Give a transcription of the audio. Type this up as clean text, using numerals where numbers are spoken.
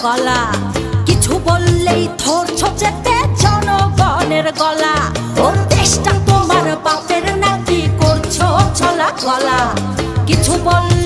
গলা। কিছু বললেই ধরছো চেপে জনগণের গলা। ও দেশটা তোমার বাপের নাকি করছো ছলা গলা। কিছু বললে